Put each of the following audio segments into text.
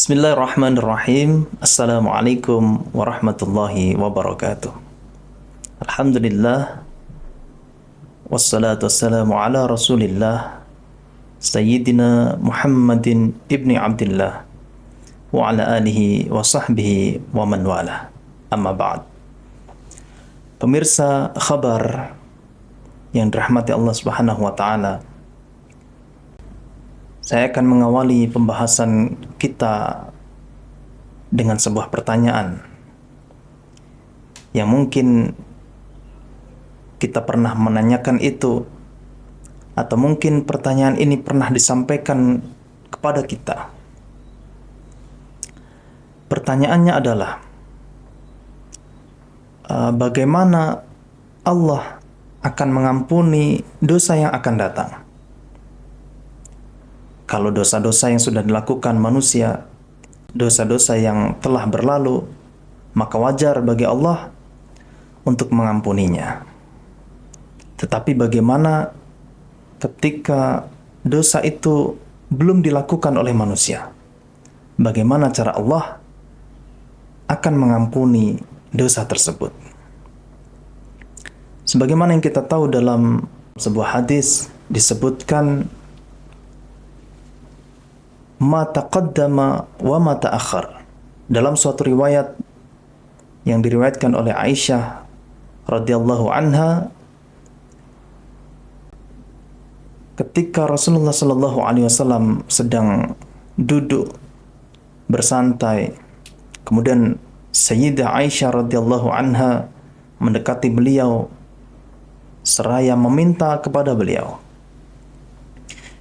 Bismillahirrahmanirrahim. Assalamualaikum warahmatullahi wabarakatuh. Alhamdulillah. Wassalatu wassalamu ala rasulillah Sayyidina Muhammadin ibni Abdillah wa ala alihi wa sahbihi wa man wala. Amma ba'd. Pemirsa khabar yang dirahmati Allah Subhanahu wa taala, saya akan mengawali pembahasan kita dengan sebuah pertanyaan yang mungkin kita pernah menanyakan itu, atau mungkin pertanyaan ini pernah disampaikan kepada kita. Pertanyaannya adalah, bagaimana Allah akan mengampuni dosa yang akan datang? Kalau dosa-dosa yang sudah dilakukan manusia, dosa-dosa yang telah berlalu, maka wajar bagi Allah untuk mengampuninya. Tetapi bagaimana ketika dosa itu belum dilakukan oleh manusia? Bagaimana cara Allah akan mengampuni dosa tersebut? Sebagaimana yang kita tahu dalam sebuah hadis disebutkan, ma taqaddama wa ma ta'akhkhar. Dalam suatu riwayat yang diriwayatkan oleh Aisyah radhiyallahu anha, ketika Rasulullah sallallahu alaihi wasallam sedang duduk bersantai, kemudian Sayyidah Aisyah radhiyallahu anha mendekati beliau seraya meminta kepada beliau,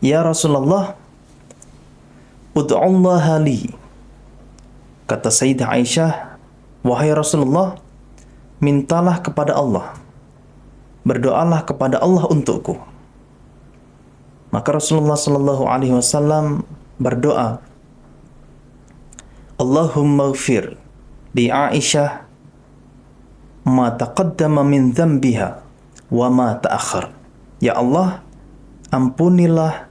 "Ya Rasulullah, ud'ullaha li." Kata Sayyidah Aisyah, "Wahai Rasulullah, mintalah kepada Allah, berdoalah kepada Allah untukku." Maka Rasulullah sallallahu alaihi wasallam berdoa, "Allahumma ighfir li Aisyah ma taqaddama min dhanbiha wa ma ta'akhkhar." Ya Allah, ampunilah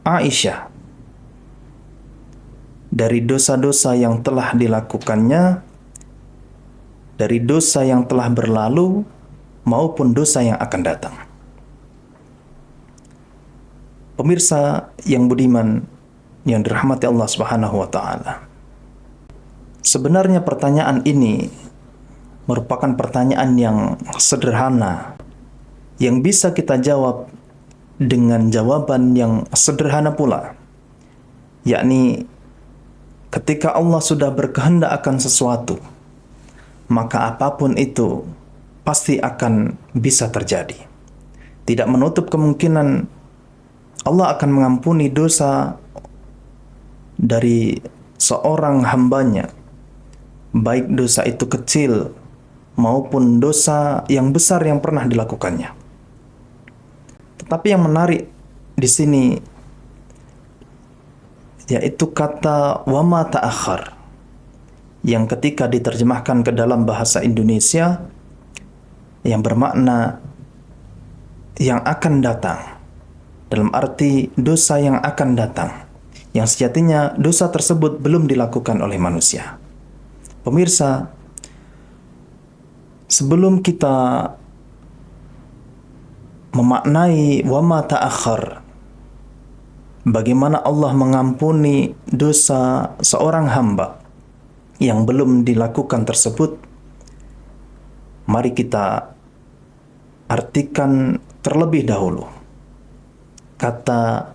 Aisyah dari dosa-dosa yang telah dilakukannya, dari dosa yang telah berlalu maupun dosa yang akan datang. Pemirsa yang budiman yang dirahmati Allah Subhanahu wa taala, sebenarnya pertanyaan ini merupakan pertanyaan yang sederhana yang bisa kita jawab dengan jawaban yang sederhana pula, yakni ketika Allah sudah berkehendak akan sesuatu, maka apapun itu pasti akan bisa terjadi. Tidak menutup kemungkinan Allah akan mengampuni dosa dari seorang hambanya, baik dosa itu kecil maupun dosa yang besar yang pernah dilakukannya. Tetapi yang menarik di sini yaitu kata wa ma ta'akhkhar, yang ketika diterjemahkan ke dalam bahasa Indonesia yang bermakna yang akan datang, dalam arti dosa yang akan datang, yang sejatinya dosa tersebut belum dilakukan oleh manusia. Pemirsa, sebelum kita memaknai wa ma ta'akhkhar, bagaimana Allah mengampuni dosa seorang hamba yang belum dilakukan tersebut, mari kita artikan terlebih dahulu kata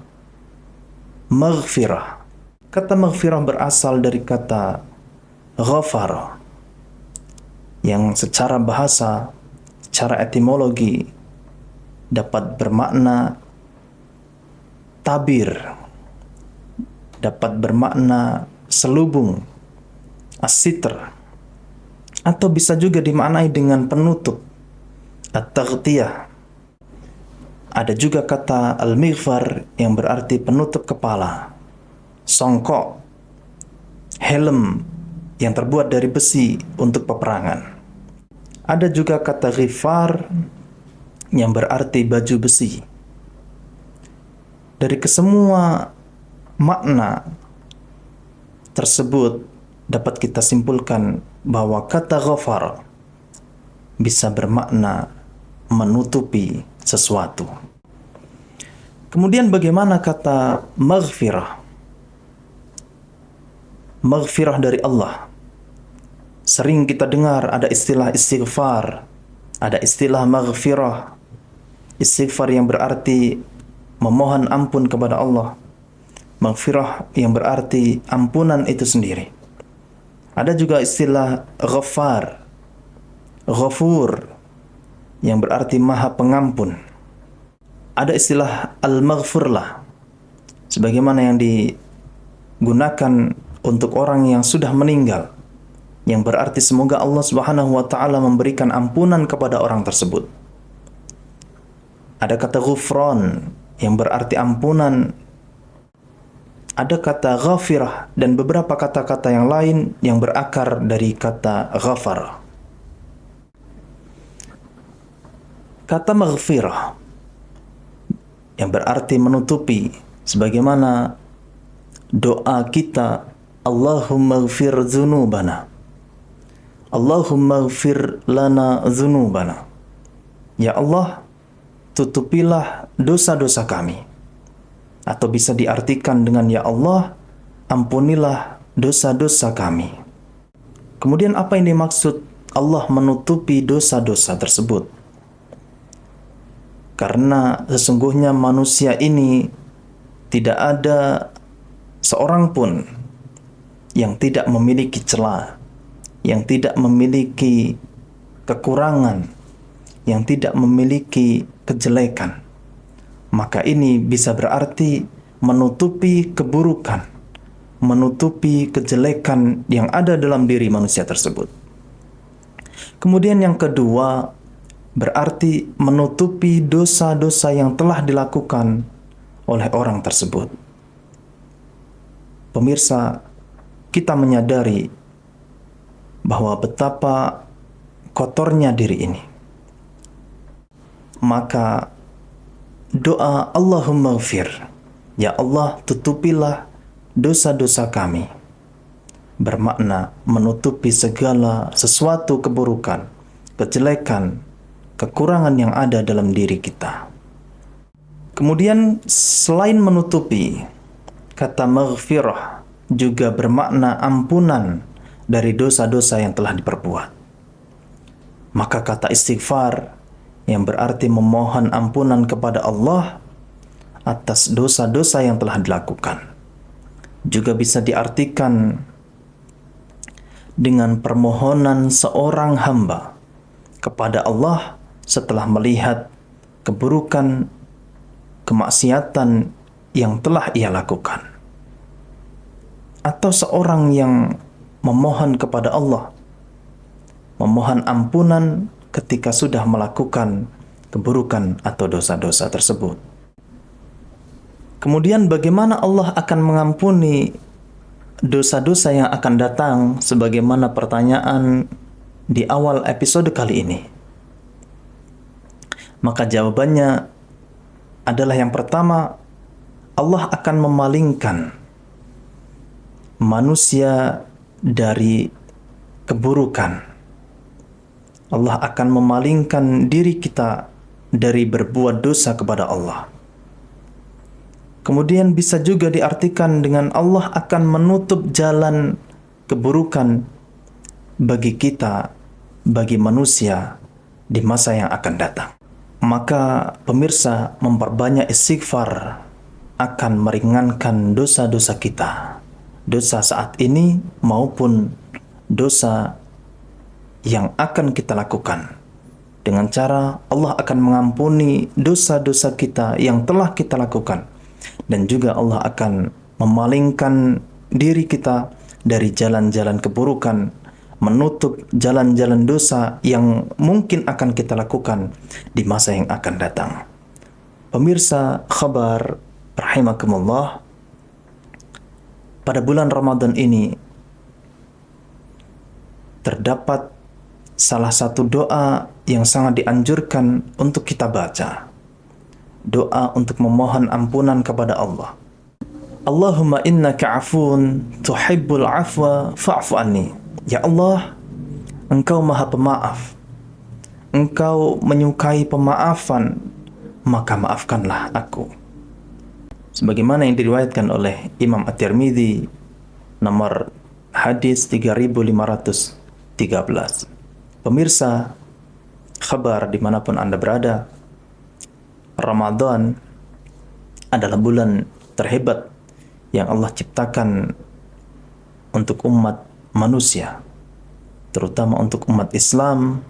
maghfirah. Kata maghfirah berasal dari kata ghafara, yang secara bahasa, secara etimologi dapat bermakna tabir, dapat bermakna selubung, as-sitr, atau bisa juga dimaknai dengan penutup, at-taghtiyah. Ada juga kata al-mighfar yang berarti penutup kepala, songkok, helm yang terbuat dari besi untuk peperangan. Ada juga kata ghifar yang berarti baju besi. Dari kesemua makna tersebut dapat kita simpulkan bahwa kata ghafar bisa bermakna menutupi sesuatu. Kemudian bagaimana kata maghfirah? Maghfirah dari Allah. Sering kita dengar ada istilah istighfar, ada istilah maghfirah. Istighfar yang berarti memohon ampun kepada Allah. Maghfirah yang berarti ampunan itu sendiri. Ada juga istilah ghafar, ghafur, yang berarti maha pengampun. Ada istilah al-maghfurlah, sebagaimana yang digunakan untuk orang yang sudah meninggal, yang berarti semoga Allah Subhanahu wa taala memberikan ampunan kepada orang tersebut. Ada kata ghufran yang berarti ampunan. Ada kata ghafirah dan beberapa kata-kata yang lain yang berakar dari kata ghafar. Kata maghfirah yang berarti menutupi, sebagaimana doa kita, Allahumma ighfir dzunubana, Allahumma ighfir lana dzunubana. Ya Allah, tutupilah dosa-dosa kami. Atau bisa diartikan dengan ya Allah, ampunilah dosa-dosa kami. Kemudian apa yang dimaksud Allah menutupi dosa-dosa tersebut? Karena sesungguhnya manusia ini tidak ada seorang pun yang tidak memiliki celah, yang tidak memiliki kekurangan, yang tidak memiliki kejelekan. Maka ini bisa berarti menutupi keburukan, menutupi kejelekan yang ada dalam diri manusia tersebut. Kemudian yang kedua, berarti menutupi dosa-dosa yang telah dilakukan oleh orang tersebut. Pemirsa, kita menyadari bahwa betapa kotornya diri ini. Maka doa Allahumma ighfir, ya Allah tutupilah dosa-dosa kami, bermakna menutupi segala sesuatu keburukan, kejelekan, kekurangan yang ada dalam diri kita. Kemudian selain menutupi, kata maghfirah juga bermakna ampunan dari dosa-dosa yang telah diperbuat. Maka kata istighfar yang berarti memohon ampunan kepada Allah atas dosa-dosa yang telah dilakukan, juga bisa diartikan dengan permohonan seorang hamba kepada Allah setelah melihat keburukan, kemaksiatan yang telah ia lakukan. Atau seorang yang memohon kepada Allah, memohon ampunan ketika sudah melakukan keburukan atau dosa-dosa tersebut. Kemudian bagaimana Allah akan mengampuni dosa-dosa yang akan datang, sebagaimana pertanyaan di awal episode kali ini? Maka jawabannya adalah yang pertama, Allah akan memalingkan manusia dari keburukan. Allah akan memalingkan diri kita dari berbuat dosa kepada Allah. Kemudian bisa juga diartikan dengan Allah akan menutup jalan keburukan bagi kita, bagi manusia di masa yang akan datang. Maka pemirsa, memperbanyak istighfar akan meringankan dosa-dosa kita, dosa saat ini maupun dosa yang akan kita lakukan. Dengan cara Allah akan mengampuni dosa-dosa kita yang telah kita lakukan, dan juga Allah akan memalingkan diri kita dari jalan-jalan keburukan, menutup jalan-jalan dosa yang mungkin akan kita lakukan di masa yang akan datang. Pemirsa khabar rahimakumullah, pada bulan Ramadan ini terdapat salah satu doa yang sangat dianjurkan untuk kita baca. Doa untuk memohon ampunan kepada Allah. Allahumma innaka afun tuhibbul afwa fa'fu anni. Ya Allah, Engkau Maha Pemaaf. Engkau menyukai pemaafan, maka maafkanlah aku. Sebagaimana yang diriwayatkan oleh Imam At-Tirmidzi, nomor hadis 3513. Pemirsa, kabar dimanapun Anda berada, Ramadan adalah bulan terhebat yang Allah ciptakan untuk umat manusia, terutama untuk umat Islam,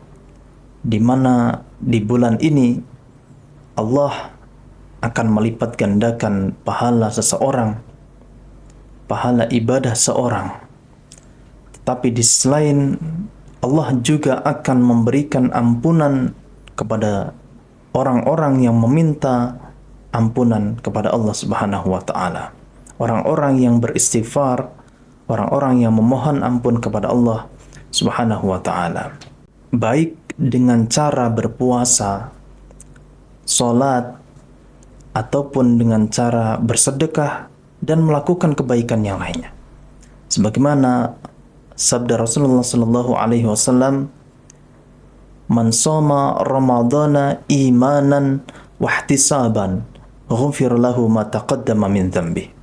di mana di bulan ini Allah akan melipat gandakan pahala seseorang, pahala ibadah seorang. Tetapi di sisi lain, Allah juga akan memberikan ampunan kepada orang-orang yang meminta ampunan kepada Allah Subhanahu wa taala. Orang-orang yang beristighfar, orang-orang yang memohon ampun kepada Allah Subhanahu wa taala. Baik dengan cara berpuasa, salat, ataupun dengan cara bersedekah dan melakukan kebaikan yang lainnya. Sebagaimana sabda Rasulullah sallallahu alaihi wasallam, "Man shoma Ramadana imanan wa ihtisaban, ghufir lahu ma taqaddama min dhanbi."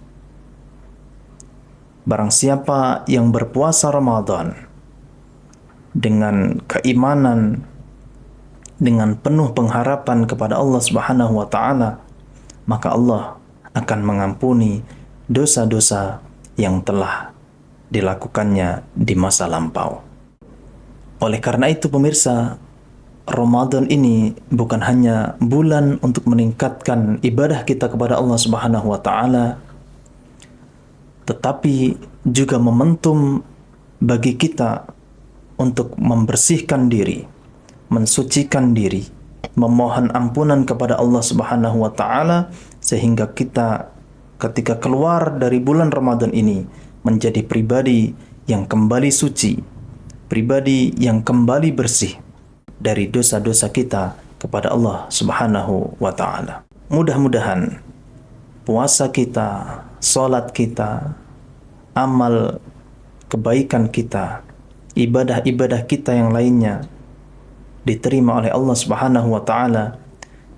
Barang siapa yang berpuasa Ramadan dengan keimanan, dengan penuh pengharapan kepada Allah Subhanahu wa taala, maka Allah akan mengampuni dosa-dosa yang telah dilakukannya di masa lampau. Oleh karena itu pemirsa, Ramadan ini bukan hanya bulan untuk meningkatkan ibadah kita kepada Allah Subhanahu wa taala, tetapi juga momentum bagi kita untuk membersihkan diri, mensucikan diri, memohon ampunan kepada Allah Subhanahu wa taala, sehingga kita ketika keluar dari bulan Ramadan ini menjadi pribadi yang kembali suci, pribadi yang kembali bersih dari dosa-dosa kita kepada Allah Subhanahu wa taala. Mudah-mudahan puasa kita, salat kita, amal kebaikan kita, ibadah-ibadah kita yang lainnya diterima oleh Allah Subhanahu wa taala,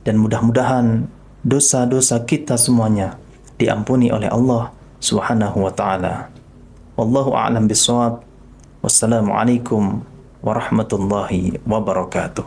dan mudah-mudahan dosa-dosa kita semuanya diampuni oleh Allah Subhanahu wa taala. Wallahu a'lam bishawab. Wassalamualaikum warahmatullahi wabarakatuh.